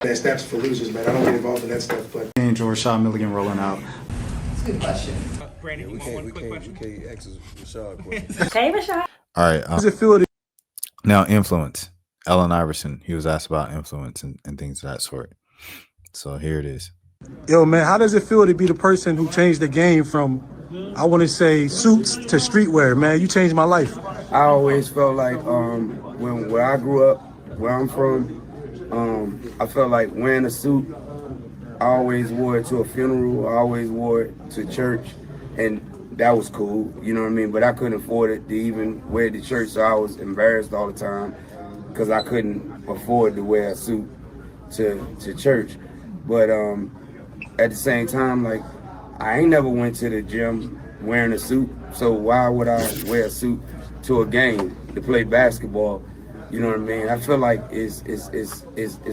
That steps for losers, man. I don't get involved in that stuff, but. And Rashad Milligan rolling out. That's a good question. Brandon, we can't ask Rashad questions. Hey, Rashad. All right. How does it feel to Now, influence. Allen Iverson, he was asked about influence and things of that sort. So here it is. Yo, man, how does it feel to be the person who changed the game from, I want to say, suits to streetwear, man? You changed my life. I always felt like where I grew up, where I'm from, I felt like wearing a suit, I always wore it to a funeral, I always wore it to church, and that was cool, you know what I mean? But I couldn't afford it to even wear it to church, so I was embarrassed all the time because I couldn't afford to wear a suit to church. But at the same time, like, I ain't never went to the gym wearing a suit, so why would I wear a suit to a game to play basketball? You know what I mean? I feel like it's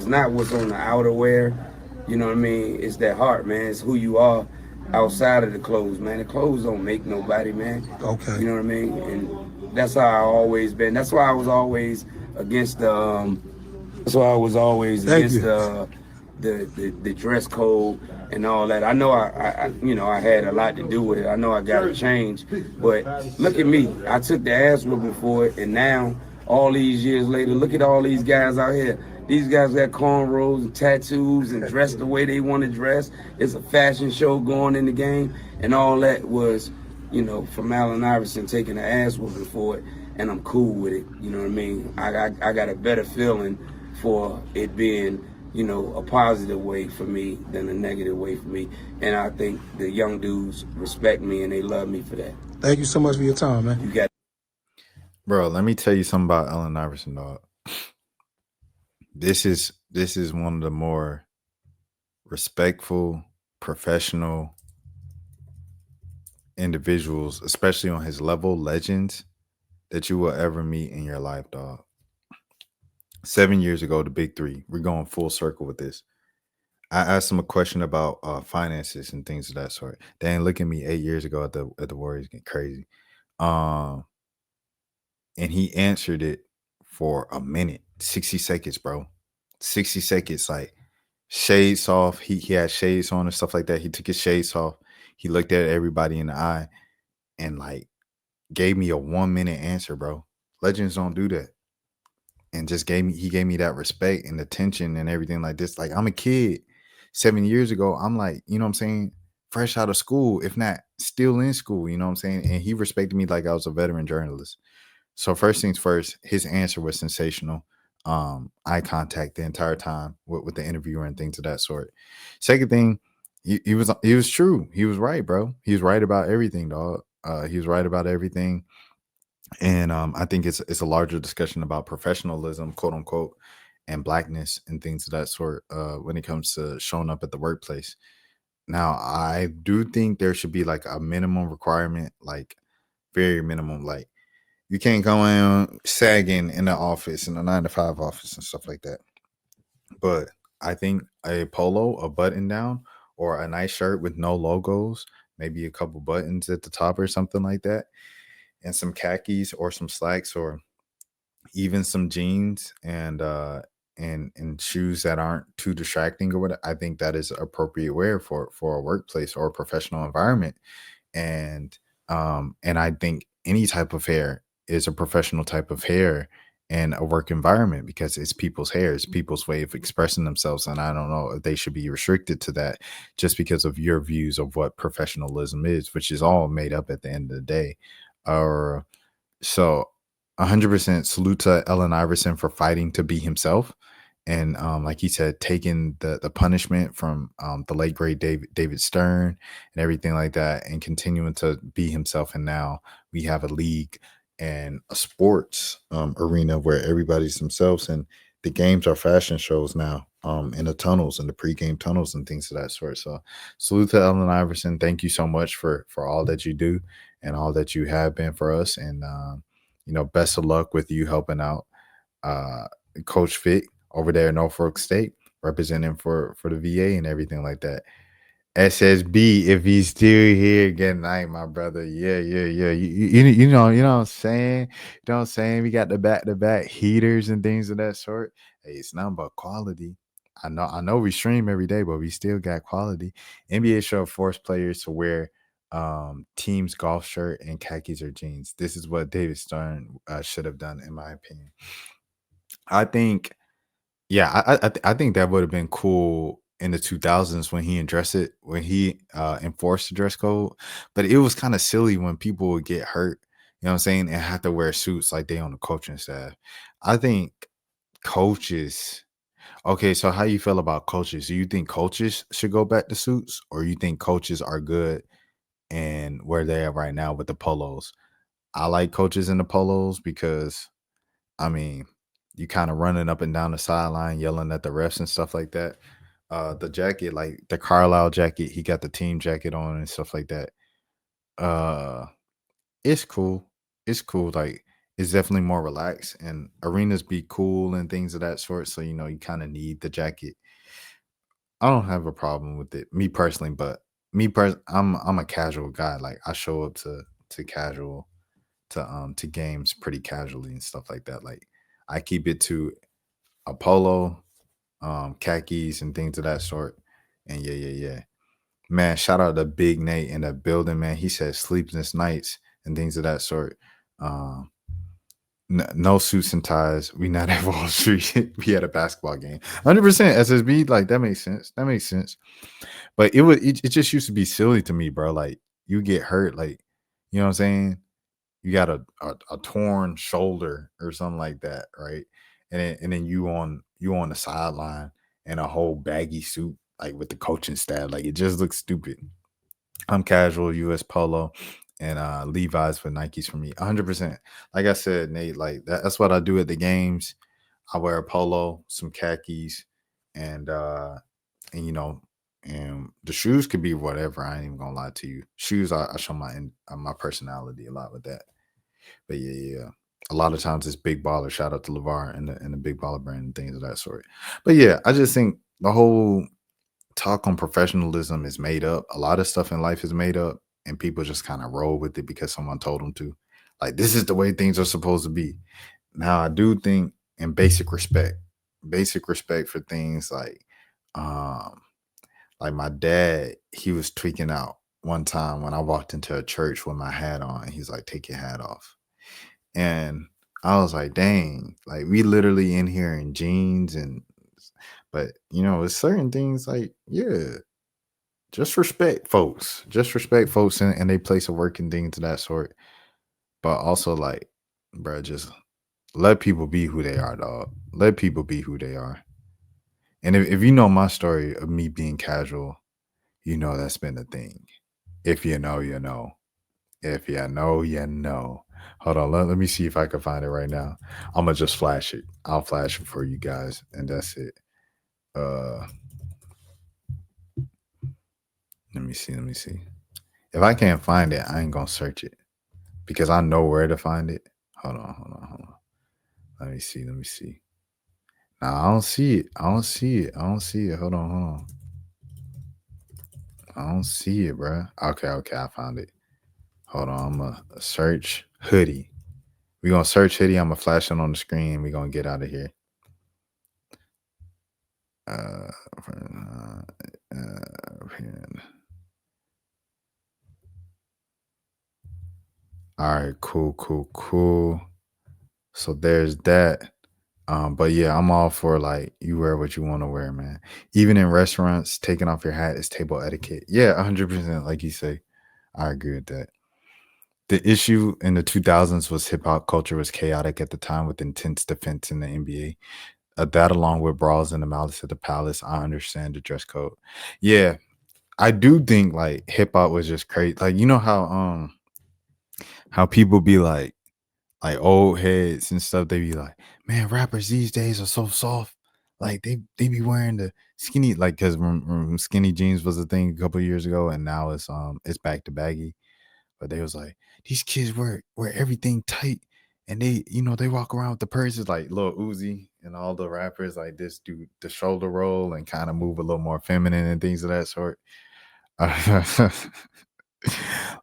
not what's on the outerwear, you know what I mean? It's that heart, man. It's who you are outside of the clothes, man. The clothes don't make nobody, man. Okay. You know what I mean? And that's how I always been. That's why I was always against the. That's why I was always against the dress code and all that. I know I had a lot to do with it. I know I got to change, but look at me. I took the ass whooping for it, and now all these years later, look at all these guys out here. These guys got cornrows and tattoos and dress the way they want to dress. It's a fashion show going in the game, and all that was, from Allen Iverson taking the ass whooping for it, and I'm cool with it. You know what I mean? I got a better feeling for it being, a positive way for me than a negative way for me. And I think the young dudes respect me and they love me for that. Thank you so much for your time, man. You got it. Bro, let me tell you something about Allen Iverson, dog. This is one of the more respectful, professional individuals, especially on his level, legends, that you will ever meet in your life, dog. 7 years ago, the big three, we're going full circle with this. I asked him a question about finances and things of that sort. They ain't look at me 8 years ago at the Warriors getting crazy. And he answered it for a minute, 60 seconds, bro. 60 seconds, like shades off. He had shades on and stuff like that. He took his shades off. He looked at everybody in the eye and like gave me a 1 minute answer, bro. Legends don't do that. And just he gave me that respect and attention and everything like this. Like, I'm a kid 7 years ago. I'm like, you know what I'm saying? Fresh out of school, if not still in school, you know what I'm saying? And he respected me like I was a veteran journalist. So first things first, his answer was sensational. Eye contact the entire time with the interviewer and things of that sort. Second thing, he was true. He was right, bro. He was right about everything, dog. He was right about everything. And I think it's a larger discussion about professionalism, quote unquote, and blackness and things of that sort when it comes to showing up at the workplace. Now, I do think there should be like a minimum requirement, like very minimum, like you can't go in sagging in the office, in the 9-to-5 office and stuff like that. But I think a polo, a button down, or a nice shirt with no logos, maybe a couple buttons at the top or something like that, and some khakis or some slacks or even some jeans and shoes that aren't too distracting or whatever. I think that is appropriate wear for a workplace or a professional environment. And I think any type of hair is a professional type of hair in a work environment because it's people's hair, it's people's way of expressing themselves. And I don't know if they should be restricted to that just because of your views of what professionalism is, which is all made up at the end of the day. So 100% salute to Allen Iverson for fighting to be himself. And like he said, taking the punishment from the late great David Stern and everything like that and continuing to be himself. And now we have a league and a sports arena where everybody's themselves, and the games are fashion shows now in the tunnels and the pregame tunnels and things of that sort. So salute to Allen Iverson. Thank you so much for all that you do and all that you have been for us. And, best of luck with you helping out Coach Vic over there in Norfolk State, representing for the VA and everything like that. SSB, if he's still here, good night, my brother. Yeah. You know what I'm saying? You know what I'm saying? We got the back-to-back heaters and things of that sort. Hey, it's nothing but quality. I know we stream every day, but we still got quality. NBA should force players to wear team's golf shirt and khakis or jeans. This is what David Stern should have done, in my opinion. I think, yeah, I think that would have been cool in the 2000s when he enforced the dress code, but it was kind of silly when people would get hurt, you know what I'm saying, and have to wear suits like they on the coaching staff. I think coaches. Okay, so how you feel about coaches? Do you think coaches should go back to suits, or you think coaches are good and where they're at right now with the polos? I like coaches in the polos because, I mean, you kind of running up and down the sideline, yelling at the refs and stuff like that. The jacket, like the Carlisle jacket, he got the team jacket on and stuff like that. Uh, it's cool. It's cool. Like, it's definitely more relaxed, and arenas be cool and things of that sort. So you kind of need the jacket. I don't have a problem with it, me personally, but I'm a casual guy. Like, I show up to casual to games pretty casually and stuff like that. Like, I keep it to a polo, khakis and things of that sort. And yeah. Man, shout out to Big Nate in the building, man. He said sleepless nights and things of that sort. Um, no suits and ties. We not at Wall Street. We had a basketball game. 100% SSB. Like, that makes sense. That makes sense. But it just used to be silly to me, bro. Like, you get hurt, like, you know what I'm saying? You got a torn shoulder or something like that, right? And then you on the sideline in a whole baggy suit, like with the coaching staff. Like, it just looks stupid. I'm casual, US Polo, and Levi's for Nikes for me. 100%. Like I said, Nate, like that's what I do at the games. I wear a polo, some khakis, and and you know, and the shoes could be whatever. I ain't even gonna lie to you. Shoes, I show my personality a lot with that. But yeah. A lot of times it's big baller. Shout out to LeVar and the big baller brand and things of that sort. But yeah, I just think the whole talk on professionalism is made up. A lot of stuff in life is made up, and people just kind of roll with it because someone told them to. Like, this is the way things are supposed to be. Now, I do think in basic respect for things um, like my dad, he was tweaking out one time when I walked into a church with my hat on, and he's like, "Take your hat off." And I was like, dang, like we literally in here in jeans but it's certain things like, yeah, just respect folks. Just respect folks and they place of work and things of that sort. But also, like, bro, just let people be who they are, dog. Let people be who they are. And if you know my story of me being casual, that's been the thing. If you know, you know. If you know, you know. Hold on, let me see if I can find it right now. I'm gonna just flash it. I'll flash it for you guys, and that's it. Uh, let me see. Let me see. If I can't find it, I ain't gonna search it because I know where to find it. Hold on. Let me see. Let me see. Now I don't see it. I don't see it. I don't see it. Hold on. I don't see it, bro. Okay. I found it. Hold on. I'm gonna search hoodie. We're gonna search hoodie. I'm gonna flash it on the screen. We're gonna get out of here. Uh, all right, cool. So there's that. But yeah, I'm all for, like, you wear what you want to wear, man. Even in restaurants, taking off your hat is table etiquette. Yeah, 100%. Like you say, I agree with that. The issue in the 2000s was hip hop culture was chaotic at the time with intense defense in the NBA. That along with brawls in the Malice at the Palace, I understand the dress code. Yeah, I do think like hip hop was just crazy. Like, you know how people be like old heads and stuff, they be like, man, rappers these days are so soft. Like they be wearing the skinny, like, because skinny jeans was a thing a couple years ago, and now it's back to baggy. But they was like, these kids wear everything tight, and they walk around with the purses like Lil Uzi and all the rappers like this do the shoulder roll and kind of move a little more feminine and things of that sort.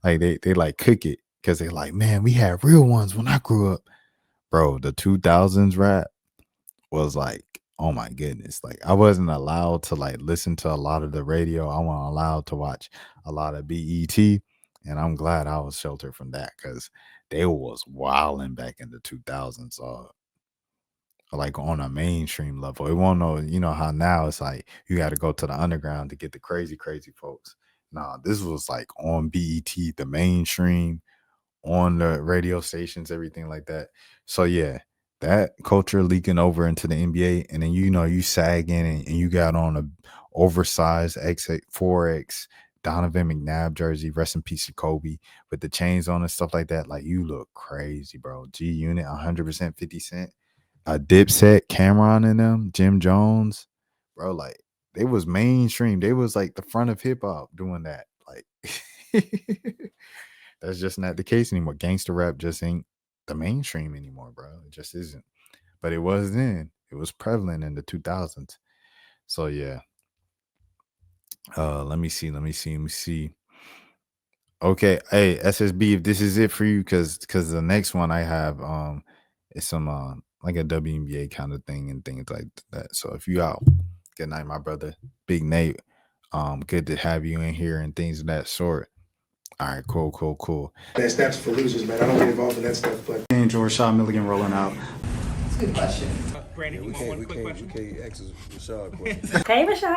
Like they like cook it because they like, man, we had real ones when I grew up. Bro, the 2000s rap was like oh my goodness, like I wasn't allowed to like listen to a lot of the radio. I wasn't allowed to watch a lot of BET, and I'm glad I was sheltered from that because they was wilding back in the 2000s. Like on a mainstream level. It won't know, you know how now it's like you got to go to the underground to get the crazy, crazy folks. Nah, this was like on BET, the mainstream, on the radio stations, everything like that. So yeah, that culture leaking over into the NBA, and then you know you sagging and you got on a oversized X4X Donovan McNabb jersey, rest in peace to Kobe, with the chains on and stuff like that. Like you look crazy, bro. G Unit, 100% 50 Cent, a Dipset, Cameron in them, Jim Jones, bro. Like they was mainstream. They was like the front of hip hop doing that. Like that's just not the case anymore. Gangster rap just ain't the mainstream anymore, bro. It just isn't. But it was then. It was prevalent in the 2000s. So yeah. Let me see. Okay, hey SSB, if this is it for you, because the next one I have is some like a WNBA kind of thing and things like that. So if you out, good night, my brother, Big Nate. Good to have you in here and things of that sort. All right, cool. That's for losers, man. I don't get involved in that stuff, but Enjoy Rashad Milligan rolling out. That's a good question. We can't ask Rashad a question. Hey, Rashad.